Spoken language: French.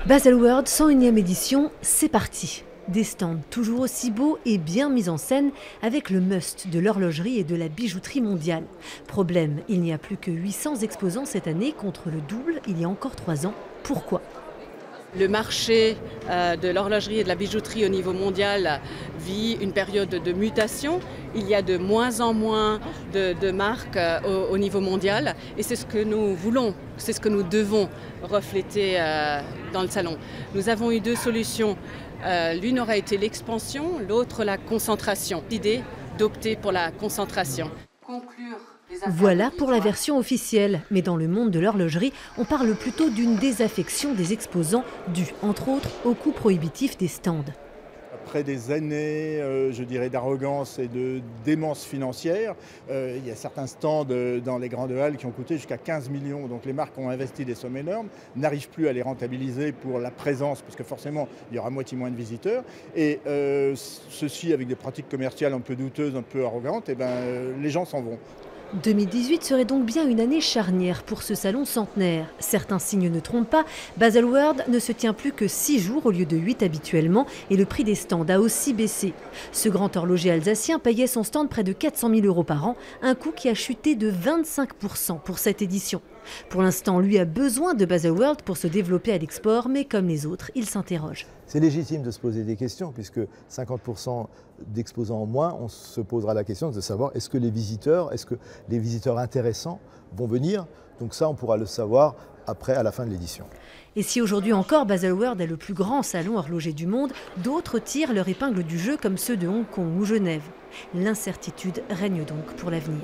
Baselworld 101e édition, c'est parti. Des stands toujours aussi beaux et bien mis en scène avec le must de l'horlogerie et de la bijouterie mondiale. Problème, il n'y a plus que 800 exposants cette année contre le double il y a encore 3 ans. Pourquoi ? Le marché de l'horlogerie et de la bijouterie au niveau mondial vit une période de mutation. Il y a de moins en moins de marques au niveau mondial et c'est ce que nous voulons, c'est ce que nous devons refléter dans le salon. Nous avons eu deux solutions. L'une aura été l'expansion, l'autre la concentration. L'idée d'opter pour la concentration. Voilà pour la version officielle, mais dans le monde de l'horlogerie, on parle plutôt d'une désaffection des exposants due, entre autres, au coût prohibitif des stands. Après des années, je dirais, d'arrogance et de démence financière, il y a certains stands dans les grandes halles qui ont coûté jusqu'à 15 millions. Donc les marques ont investi des sommes énormes, n'arrivent plus à les rentabiliser pour la présence, parce que forcément, il y aura moitié moins de visiteurs. Et ceci, avec des pratiques commerciales un peu douteuses, un peu arrogantes, et les gens s'en vont. 2018 serait donc bien une année charnière pour ce salon centenaire. Certains signes ne trompent pas, Baselworld ne se tient plus que 6 jours au lieu de 8 habituellement et le prix des stands a aussi baissé. Ce grand horloger alsacien payait son stand près de 400 000 € par an, un coût qui a chuté de 25% pour cette édition. Pour l'instant, lui a besoin de Baselworld pour se développer à l'export, mais comme les autres, il s'interroge. C'est légitime de se poser des questions, puisque 50% d'exposants en moins, on se posera la question de savoir est-ce que les visiteurs intéressants vont venir. Donc ça, on pourra le savoir après, à la fin de l'édition. Et si aujourd'hui encore Baselworld est le plus grand salon horloger du monde, d'autres tirent leur épingle du jeu comme ceux de Hong Kong ou Genève. L'incertitude règne donc pour l'avenir.